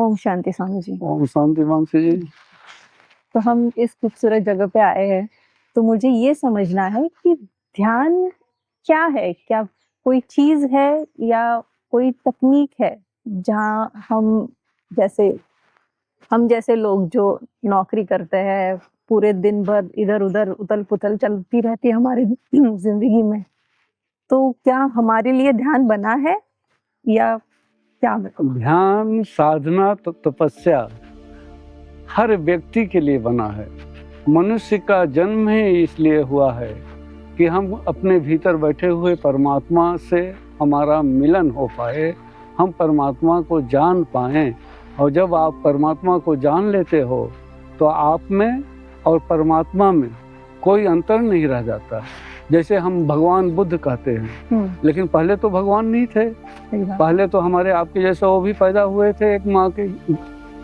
ओम शांति स्वामी जी। ओम शांति मानसी जी। तो हम इस खूबसूरत जगह पे आए हैं, तो मुझे ये समझना है कि ध्यान क्या है? क्या कोई चीज़ है या कोई तकनीक है, जहाँ हम जैसे लोग जो नौकरी करते हैं, पूरे दिन भर इधर-उधर उथल-पुथल चलती रहती है हमारी ज़िंदगी में, तो क्या हमारे लिए ध्यान बना है या क्या? ध्यान, साधना, तपस्या हर व्यक्ति के लिए बना है। मनुष्य का जन्म ही इसलिए हुआ है कि हम अपने भीतर बैठे हुए परमात्मा से हमारा मिलन हो पाए, हम परमात्मा को जान पाएं। और जब आप परमात्मा को जान लेते हो तो आप में और परमात्मा में कोई अंतर नहीं रह जाता। जैसे हम भगवान बुद्ध कहते हैं, लेकिन पहले तो भगवान नहीं थे। पहले तो हमारे आपके जैसे वो भी पैदा हुए थे एक माँ के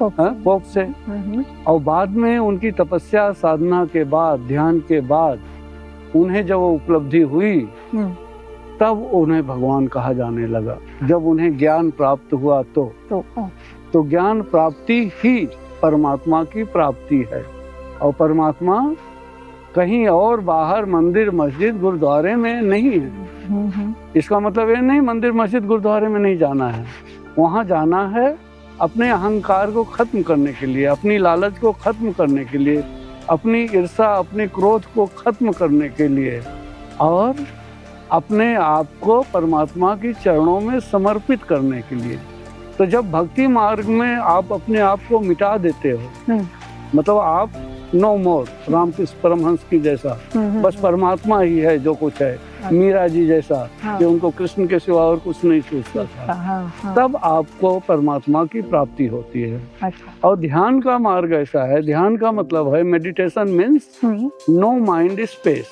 कोख से। और बाद में उनकी तपस्या साधना के बाद, ध्यान के बाद उन्हें जब वो उपलब्धि हुई तब उन्हें भगवान कहा जाने लगा। जब उन्हें ज्ञान प्राप्त हुआ तो ज्ञान प्राप्ति ही परमात्मा की प्राप्ति है। और परमात्मा कहीं और बाहर मंदिर मस्जिद गुरुद्वारे में नहीं है। इसका मतलब ये नहीं मंदिर मस्जिद गुरुद्वारे में नहीं जाना है। वहाँ जाना है अपने अहंकार को खत्म करने के लिए, अपनी लालच को खत्म करने के लिए, अपनी ईर्ष्या अपने क्रोध को खत्म करने के लिए, और अपने आप को परमात्मा की चरणों में समर्पित करने के लिए। तो जब भक्ति मार्ग में आप अपने आप को मिटा देते हो, मतलब आप नो मोर, रामकृष्ण परमहंस की जैसा बस परमात्मा ही है जो कुछ है, मीरा जी जैसा कि उनको कृष्ण के सिवा और कुछ नहीं सोचता था, तब आपको परमात्मा की प्राप्ति होती है। और ध्यान का मार्ग ऐसा है, ध्यान का मतलब है meditation means no mind space,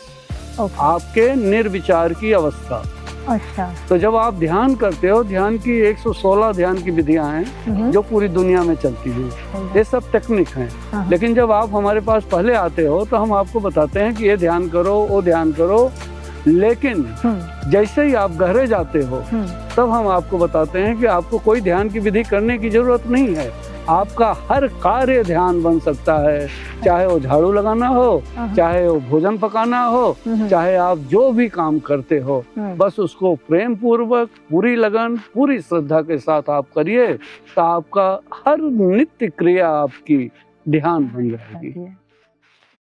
आपके निर्विचार की अवस्था। अच्छा। तो जब आप ध्यान करते हो, ध्यान की 116 ध्यान की विधियां हैं जो पूरी दुनिया में चलती हैं, ये सब टेक्निक हैं। लेकिन जब आप हमारे पास पहले आते हो तो हम आपको बताते हैं कि ये ध्यान करो, वो ध्यान करो। लेकिन जैसे ही आप गहरे जाते हो तब हम आपको बताते हैं कि आपको कोई ध्यान की विधि करने की जरूरत नहीं है। आपका हर कार्य ध्यान बन सकता है, चाहे वो झाड़ू लगाना हो, चाहे वो भोजन पकाना हो, चाहे आप जो भी काम करते हो, बस उसको प्रेम पूर्वक, पूरी लगन, पूरी श्रद्धा के साथ आप करिए, तो आपका हर नित्य क्रिया आपकी ध्यान बन जाएगी।